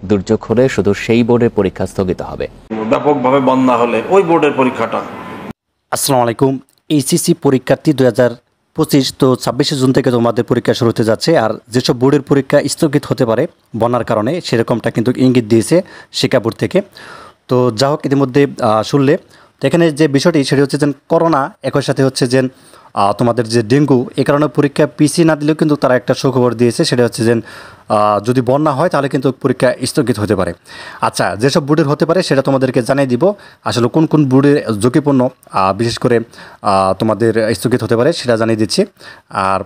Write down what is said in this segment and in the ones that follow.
দুর্যোগ হলে শুধু সেই বোর্ডের পরীক্ষা স্থগিত হবে। ব্যাপকভাবে বন্যা হলে ওই বোর্ডের পরীক্ষাটা। আসসালামু আলাইকুম। এইচএসসি পরীক্ষার্থী 2025, তো 26শে জুন থেকে তোমাদের পরীক্ষা শুরু হতে যাচ্ছে। আর যেসব বোর্ডের পরীক্ষা স্থগিত হতে পারে বন্যার কারণে, সেরকমটা কিন্তু ইঙ্গিত দিয়েছে শিক্ষা বোর্ড থেকে। তো যা হোক, ইতিমধ্যে শুনলে তো এখানে যে বিষয়টি সেটি হচ্ছে যে করোনা, একই সাথে হচ্ছে যে তোমাদের যে ডেঙ্গু, এই কারণে পরীক্ষা পিছিয়ে না দিলেও কিন্তু তারা একটা সুখবর দিয়েছে। সেটা হচ্ছে যে যদি বন্যা হয় তাহলে কিন্তু পরীক্ষা স্থগিত হতে পারে। আচ্ছা, যেসব বোর্ডের হতে পারে সেটা তোমাদেরকে জানিয়ে দিব। আসলে কোন কোন বোর্ডের ঝুঁকিপূর্ণ বিশেষ করে তোমাদের স্থগিত হতে পারে সেটা জানিয়ে দিচ্ছি। আর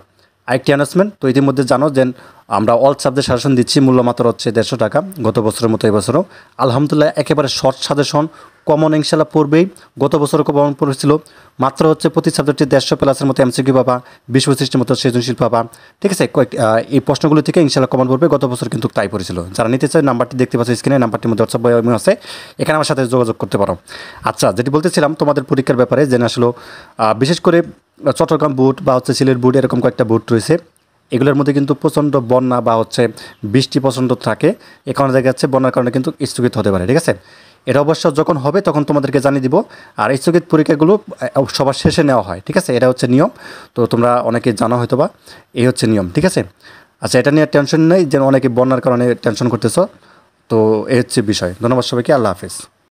আরেকটি অ্যানাউন্সমেন্ট, তো ইতিমধ্যে জানো যে আমরা অল সাবজেক্ট সাজেশন দিচ্ছি, মূল্য মাত্র হচ্ছে 150 টাকা। গত বছরের মতো এবছরও আলহামদুলিল্লাহ একেবারে শর্ট সাজেশন, কমন ইনশাল্লাহ পড়বেই। গত বছরও কমন পড়েছিল, মাত্র হচ্ছে প্রতি সাবজেক্টে 150 প্লাসের মতো এমসিকিউ পাবা, 20-25টির মতো সৃজনশীল পাবা। ঠিক আছে, এই প্রশ্নগুলো থেকে ইনশাল্লাহ কমন পড়বে। গত বছর কিন্তু তাই পড়েছিল। যারা নিতে চায় নাম্বারটি দেখতে পাচ্ছ স্ক্রিনে, নাম্বারটির মধ্যে হোয়াটসঅ্যাপ আছে, এখানে আমার সাথে যোগাযোগ করতে পারো। আচ্ছা, যেটি বলতেছিলাম তোমাদের পরীক্ষার ব্যাপারে, যে আসলে বিশেষ করে চট্টগ্রাম বোর্ড বা হচ্ছে সিলেট বোর্ড, এরকম কয়েকটা বোর্ড রয়েছে। এগুলোর মধ্যে কিন্তু প্রচণ্ড বন্যা বা হচ্ছে বৃষ্টি প্রচণ্ড থাকে, এ কারণে দেখা যাচ্ছে বন্যার কারণে কিন্তু স্থগিত হতে পারে। ঠিক আছে, এটা অবশ্য যখন হবে তখন তোমাদেরকে জানিয়ে দিব। আর স্থগিত পরীক্ষাগুলো সবার শেষে নেওয়া হয়। ঠিক আছে, এটা হচ্ছে নিয়ম। তো তোমরা অনেকে জানো হয়তো বা, এই হচ্ছে নিয়ম। ঠিক আছে, আচ্ছা, এটা নিয়ে টেনশন নেই যে অনেকে বন্যার কারণে টেনশন করতেছ। তো এই হচ্ছে বিষয়। ধন্যবাদ সবাইকে, আল্লাহ হাফিজ।